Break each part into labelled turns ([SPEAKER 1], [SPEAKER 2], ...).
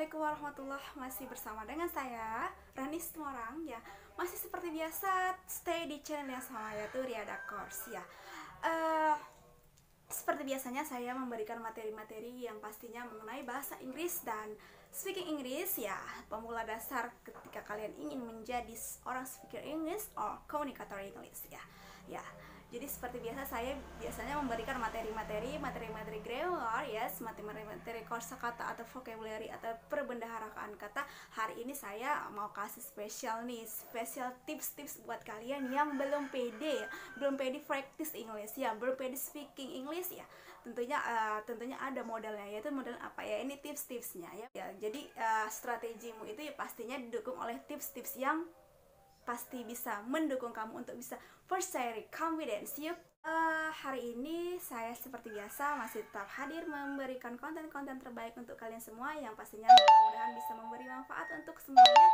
[SPEAKER 1] Assalamualaikum warahmatullahi, masih bersama dengan saya Rani Semorang ya. Masih seperti biasa stay di channel yang sama, yaitu Riada Course ya. Eh, Seperti biasanya saya memberikan materi-materi yang pastinya mengenai bahasa Inggris dan speaking Inggris ya, pemula dasar ketika kalian ingin menjadi orang speaker English or communicator English ya. Ya. Jadi seperti biasa saya biasanya memberikan materi-materi grammar ya, materi kosakata atau vocabulary atau perbendaharaan kata. Hari ini saya mau kasih spesial tips-tips buat kalian yang belum pede, belum pede practice English ya, belum pede speaking English ya. Tentunya ada modalnya, yaitu modal apa ya, ini tips-tipsnya ya. Jadi strategimu itu ya pastinya didukung oleh tips-tips yang pasti bisa mendukung kamu untuk bisa percaya diri, confidence yuk. Hari ini saya seperti biasa masih tetap hadir memberikan konten-konten terbaik untuk kalian semua yang pastinya mudah-mudahan bisa memberi manfaat untuk semuanya,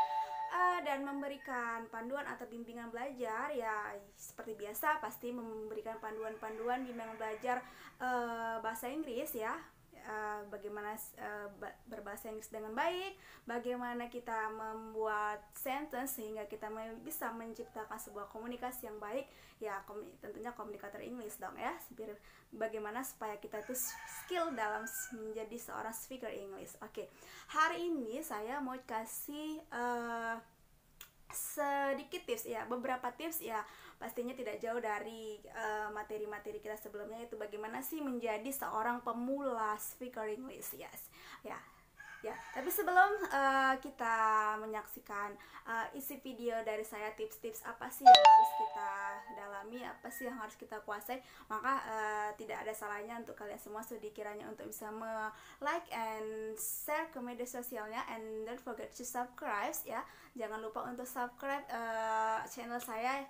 [SPEAKER 1] dan memberikan panduan atau bimbingan belajar ya. Seperti biasa pasti memberikan panduan-panduan bimbingan belajar bahasa Inggris ya. Bagaimana berbahasa Inggris dengan baik, bagaimana kita membuat sentence sehingga kita bisa menciptakan sebuah komunikasi yang baik ya, tentunya komunikator English dong ya. Bagaimana supaya kita itu skill dalam menjadi seorang speaker English. Oke, hari ini saya mau kasih sedikit tips ya, beberapa tips ya, pastinya tidak jauh dari materi-materi kita sebelumnya, itu bagaimana sih menjadi seorang pemula speaker English ya. Tapi sebelum kita menyaksikan isi video dari saya, tips-tips apa sih yang harus kita dalami, apa sih yang harus kita kuasai, maka tidak ada salahnya untuk kalian semua sedikiranya untuk bisa like and share ke media sosialnya, and don't forget to subscribe ya. Jangan lupa untuk subscribe channel saya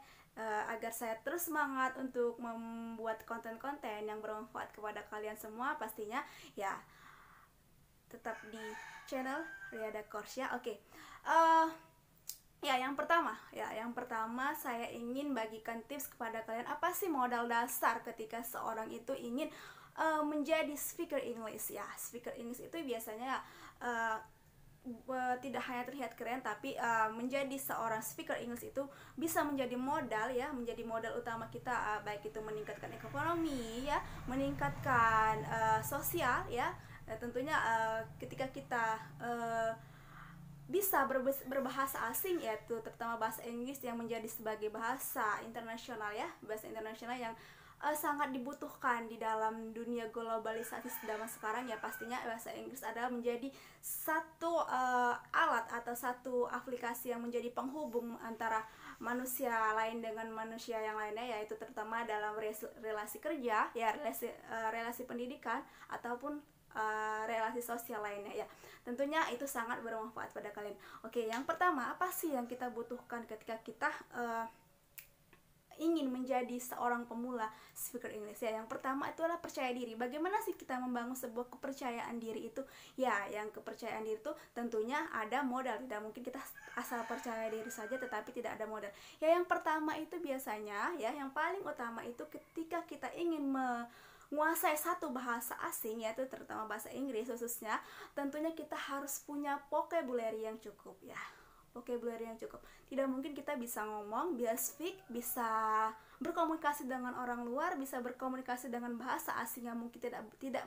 [SPEAKER 1] agar saya terus semangat untuk membuat konten-konten yang bermanfaat kepada kalian semua pastinya ya. Tetap di channel Riada Course ya. Oke. Yang pertama saya ingin bagikan tips kepada kalian, apa sih modal dasar ketika seorang itu ingin menjadi speaker English ya. Speaker English itu biasanya tidak hanya terlihat keren, tapi menjadi seorang speaker English itu bisa menjadi modal ya, menjadi modal utama kita, baik itu meningkatkan ekonomi ya, meningkatkan sosial ya. Tentunya ketika kita bisa berbahasa asing, yaitu terutama bahasa Inggris yang menjadi sebagai bahasa internasional ya, bahasa internasional yang sangat dibutuhkan di dalam dunia globalisasi zaman sekarang ya, pastinya bahasa Inggris adalah menjadi satu alat atau satu aplikasi yang menjadi penghubung antara manusia lain dengan manusia yang lainnya, yaitu terutama dalam relasi kerja ya, relasi pendidikan ataupun relasi sosial lainnya ya. Tentunya itu sangat bermanfaat pada kalian. Oke, yang pertama, apa sih yang kita butuhkan ketika kita ingin menjadi seorang pemula speaker English ya? Yang pertama itu adalah percaya diri. Bagaimana sih kita membangun sebuah kepercayaan diri itu ya? Yang kepercayaan diri itu tentunya ada modal. Tidak mungkin kita asal percaya diri saja tetapi tidak ada modal ya. Yang pertama itu biasanya ya, yang paling utama itu ketika kita ingin menguasai satu bahasa asing, yaitu terutama bahasa Inggris khususnya, tentunya kita harus punya vocabulary yang cukup ya. Vocabulary yang cukup. Tidak mungkin kita bisa ngomong, bisa speak, bisa berkomunikasi dengan orang luar, bisa berkomunikasi dengan bahasa asing yang mungkin tidak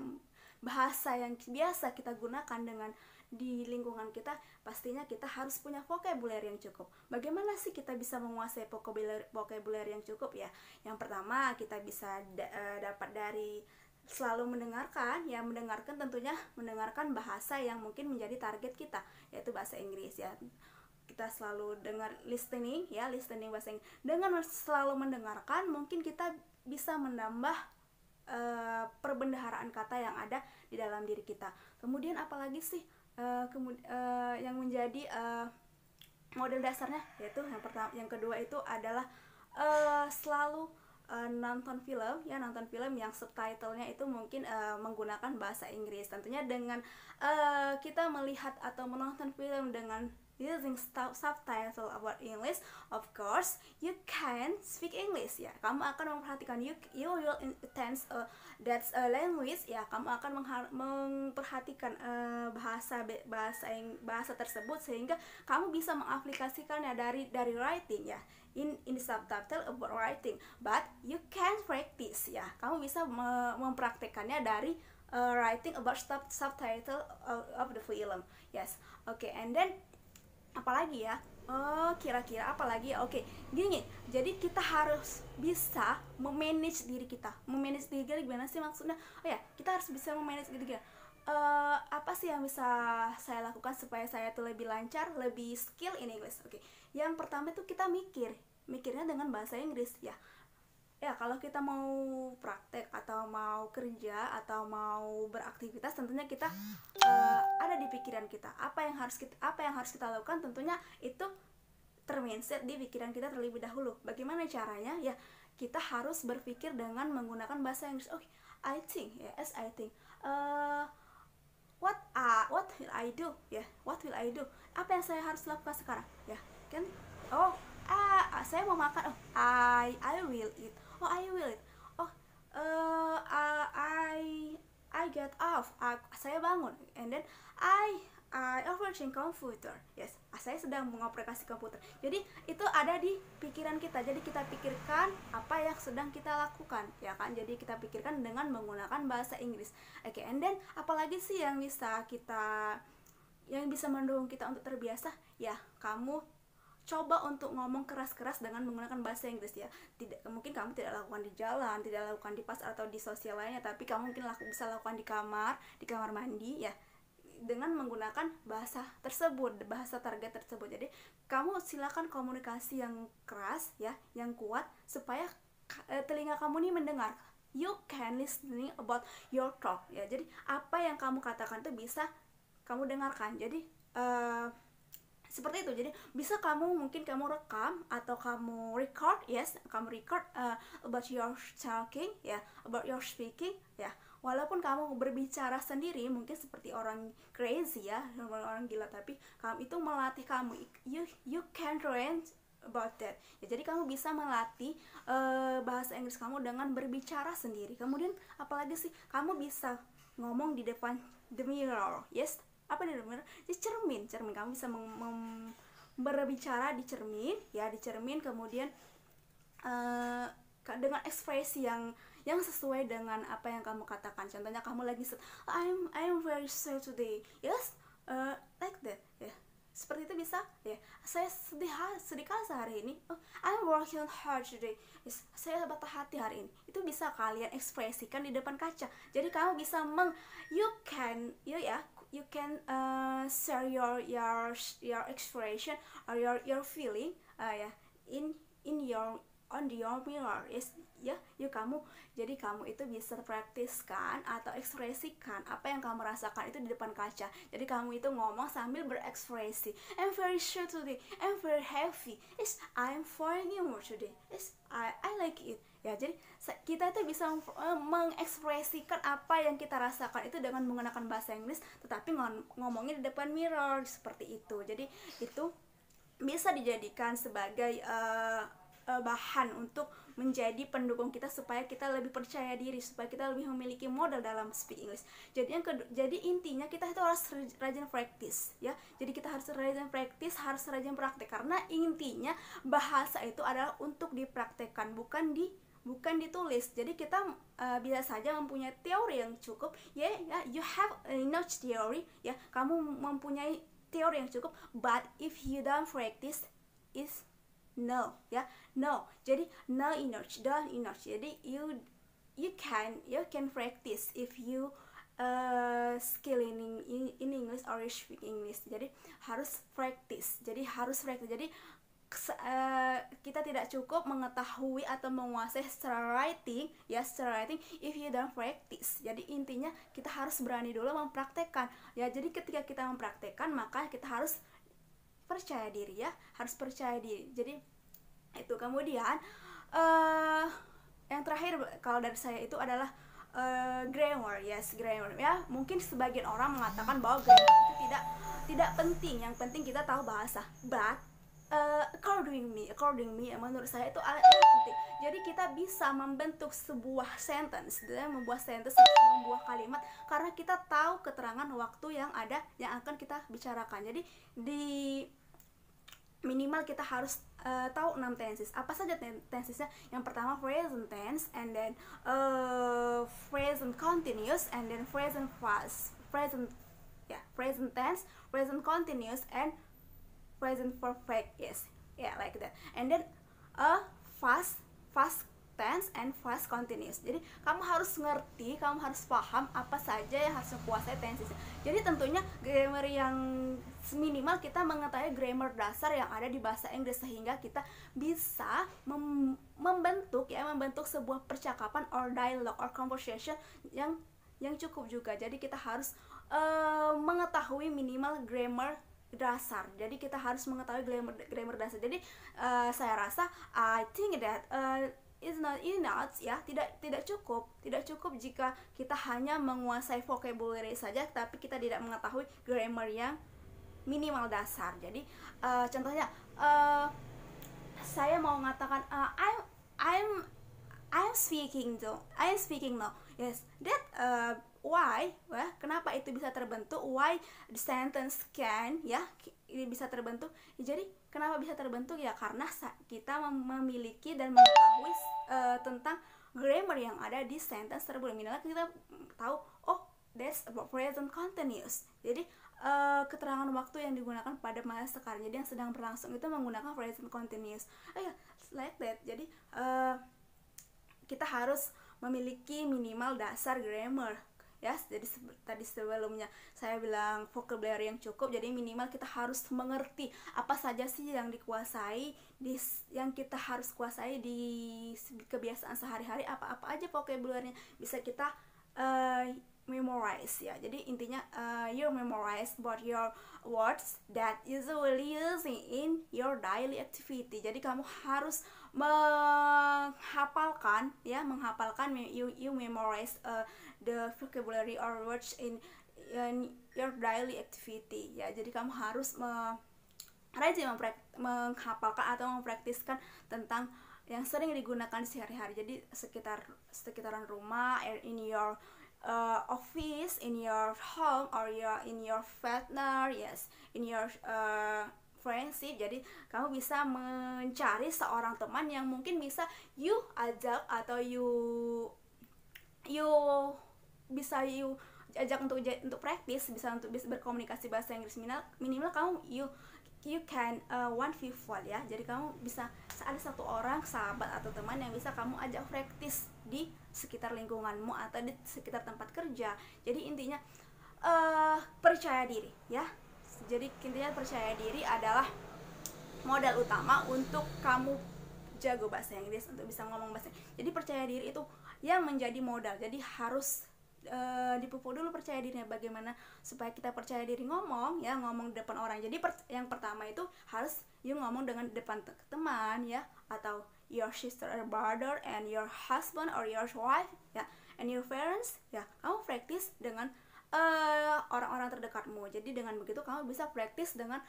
[SPEAKER 1] bahasa yang biasa kita gunakan dengan di lingkungan kita. Pastinya kita harus punya vocabulary yang cukup. Bagaimana sih kita bisa menguasai vocabulary yang cukup ya? Yang pertama kita bisa dapat dari selalu mendengarkan ya, tentunya mendengarkan bahasa yang mungkin menjadi target kita, yaitu bahasa Inggris ya. Kita selalu dengar listening bahasa Inggris. Dengan selalu mendengarkan, mungkin kita bisa menambah perbendaharaan kata yang ada di dalam diri kita. Kemudian apalagi sih yang menjadi model dasarnya, yaitu yang kedua itu adalah selalu nonton film yang subtitlenya itu mungkin menggunakan bahasa Inggris. Tentunya dengan kita melihat atau menonton film dengan using subtitle about English, of course you can speak English ya. Kamu akan memperhatikan, you will intend that's a language ya. Kamu akan memperhatikan bahasa tersebut sehingga kamu bisa mengaplikasikannya dari writing ya. In the subtitle about writing, but you can practice ya. Kamu bisa mempraktekannya dari writing about subtitle of the film. Yes, okay, and then apalagi ya, kira-kira apalagi ya. Oke, gini, jadi kita harus bisa memanage diri kita. Memanage diri kita gimana sih maksudnya? Oh ya, kita harus bisa memanage diri kita. Apa sih yang bisa saya lakukan supaya saya tuh lebih lancar, lebih skill in English? Oke, yang pertama tuh kita mikirnya dengan bahasa Inggris ya. Ya, kalau kita mau praktek atau mau kerja atau mau beraktivitas, tentunya kita ada di pikiran kita apa yang harus kita lakukan. Tentunya itu termindset di pikiran kita terlebih dahulu. Bagaimana caranya? Ya, kita harus berpikir dengan menggunakan bahasa Inggris. Oke, I think ya, as I think. What will I do? Ya, what will I do? Apa yang saya harus lakukan sekarang? Ya, kan? Saya mau makan. I will eat. I will eat. I get off. Saya bangun. And then I operating computer. Yes, saya sedang mengoperasi komputer. Jadi itu ada di pikiran kita. Jadi kita pikirkan apa yang sedang kita lakukan, ya kan? Jadi kita pikirkan dengan menggunakan bahasa Inggris. Oke, and then apalagi sih yang bisa mendukung kita untuk terbiasa? Ya, kamu coba untuk ngomong keras-keras dengan menggunakan bahasa Inggris ya. Mungkin kamu tidak lakukan di jalan, tidak lakukan di pasar atau di sosial lainnya, tapi kamu mungkin bisa lakukan di kamar mandi ya, dengan menggunakan bahasa tersebut, bahasa target tersebut. Jadi kamu silakan komunikasi yang keras ya, yang kuat, supaya telinga kamu ini mendengar. You can listening about your talk ya. Jadi apa yang kamu katakan itu bisa kamu dengarkan. Jadi seperti itu. Jadi bisa mungkin kamu rekam atau kamu record, yes, kamu record about your talking ya, about your speaking ya. Walaupun kamu berbicara sendiri mungkin seperti orang crazy ya, orang gila, tapi kamu itu melatih kamu, you can train about that ya. Jadi kamu bisa melatih bahasa Inggris kamu dengan berbicara sendiri. Kemudian apalagi sih, kamu bisa ngomong di depan the mirror, yes. Apa nih bener? Di cermin. Kamu bisa berbicara di cermin ya, di cermin. Kemudian dengan ekspresi yang sesuai dengan apa yang kamu katakan. Contohnya kamu lagi I'm very sad today, yes, like that ya. Seperti itu bisa ya. Saya sedih sehari ini. I'm working hard today, yes, saya patah hati hari ini. Itu bisa kalian ekspresikan di depan kaca. Jadi kamu bisa you can share your expression or your feeling ya on your mirror, yes ya. Jadi kamu itu bisa praktiskan atau ekspresikan apa yang kamu rasakan itu di depan kaca. Jadi kamu itu ngomong sambil berekspresi. I'm very sad today, I'm very happy, yes, I'm fine humor today, yes, I like it ya. Jadi kita itu bisa mengekspresikan apa yang kita rasakan itu dengan menggunakan bahasa Inggris, tetapi ngomongnya di depan mirror seperti itu. Jadi itu bisa dijadikan sebagai bahan untuk menjadi pendukung kita supaya kita lebih percaya diri, supaya kita lebih memiliki modal dalam speak English. Jadi intinya kita itu harus rajin practice ya. Jadi kita harus rajin practice, harus rajin praktek, karena intinya bahasa itu adalah untuk dipraktekkan, bukan ditulis. Jadi kita bisa saja mempunyai teori yang cukup ya, you have enough theory ya, kamu mempunyai teori yang cukup, but if you don't practice is no ya, no. Jadi no enough, don't enough. Jadi you can practice if you skill in English or speak English. Jadi harus practice. Jadi kita tidak cukup mengetahui atau menguasai secara writing if you don't practice. Jadi intinya kita harus berani dulu mempraktekkan ya. Jadi ketika kita mempraktekkan, maka kita harus percaya diri ya, harus percaya diri. Jadi itu. Kemudian yang terakhir kalau dari saya itu adalah grammar, yes, grammar ya. Mungkin sebagian orang mengatakan bahwa grammar itu tidak penting, yang penting kita tahu bahasa. But according me, menurut saya itu penting. Jadi kita bisa membentuk sebuah sentence, membuat sentence, membuat kalimat karena kita tahu keterangan waktu yang ada yang akan kita bicarakan. Jadi di minimal kita harus tahu 6 tenses. Apa saja tensesnya? Yang pertama present tense, and then present continuous, and then present past, present tense, present continuous, and present perfect. Yes, like that. And then past tense and past continuous. Jadi kamu harus ngerti, kamu harus paham apa saja yang harus kuasai tensesnya. Jadi tentunya grammar yang minimal kita mengetahui grammar dasar yang ada di bahasa Inggris sehingga kita bisa membentuk sebuah percakapan or dialogue or conversation yang cukup juga. Jadi kita harus mengetahui minimal grammar dasar. Jadi kita harus mengetahui grammar dasar. Jadi saya rasa I think that is not enough ya, tidak cukup jika kita hanya menguasai vocabulary saja tapi kita tidak mengetahui grammar yang minimal dasar. Jadi contohnya saya mau mengatakan I'm speaking now. Yes, that why? Kenapa itu bisa terbentuk? Why the sentence can ini bisa terbentuk? Jadi kenapa bisa terbentuk ya? Karena kita memiliki dan mengetahui tentang grammar yang ada di sentence tersebut. Minimal kita tahu, oh, that's about present continuous. Jadi keterangan waktu yang digunakan pada masa sekarang. Jadi yang sedang berlangsung itu menggunakan present continuous. Like that. Jadi kita harus memiliki minimal dasar grammar. Ya, jadi tadi sebelumnya saya bilang vocabulary yang cukup, jadi minimal kita harus mengerti apa saja sih yang dikuasai yang kita harus kuasai di kebiasaan sehari-hari, apa aja vocabulary-nya bisa kita memorize ya. Jadi intinya you memorize about your words that usually using in your daily activity. Jadi kamu harus menghafalkan you memorize the vocabulary or words in your daily activity ya. Jadi kamu harus rajin menghafalkan atau mempraktiskan tentang yang sering digunakan di sehari-hari. Jadi sekitaran rumah, in your office, in your home, or in your partner, yes, in your friendship. Jadi kamu bisa mencari seorang teman yang mungkin bisa you ajak atau you bisa you ajak untuk praktis, bisa berkomunikasi bahasa Inggris. Minimal kamu you can one people ya. Jadi kamu bisa ada satu orang sahabat atau teman yang bisa kamu ajak praktis di sekitar lingkunganmu atau di sekitar tempat kerja. Jadi intinya percaya diri ya. Jadi intinya percaya diri adalah modal utama untuk kamu jago bahasa Inggris, untuk bisa ngomong bahasa Inggris. Jadi percaya diri itu yang menjadi modal. Jadi harus dipupuk dulu percaya dirinya. Bagaimana supaya kita percaya diri ngomong di depan orang. Jadi yang pertama itu harus you ngomong dengan depan teman ya, atau your sister or brother and your husband or your wife ya, and your parents ya. Kamu praktis dengan orang-orang terdekatmu. Jadi dengan begitu kamu bisa praktis dengan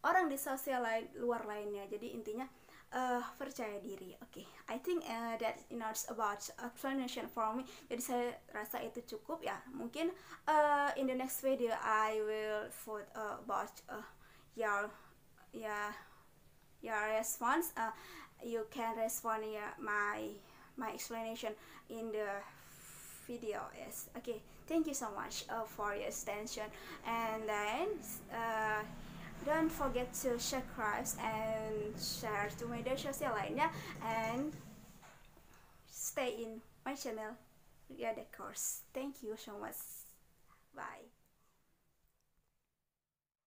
[SPEAKER 1] orang di sosial luar lainnya. Jadi intinya percaya diri. Okay, I think that enough about explanation for me. Jadi saya rasa itu cukup ya. Mungkin in the next video I will put about your response. You can respond my explanation in the video. Yes. Okay, thank you so much for your attention, and then don't forget to subscribe and share to media sosial lainnya, and stay in my channel Ria The Course. Thank you so much. Bye.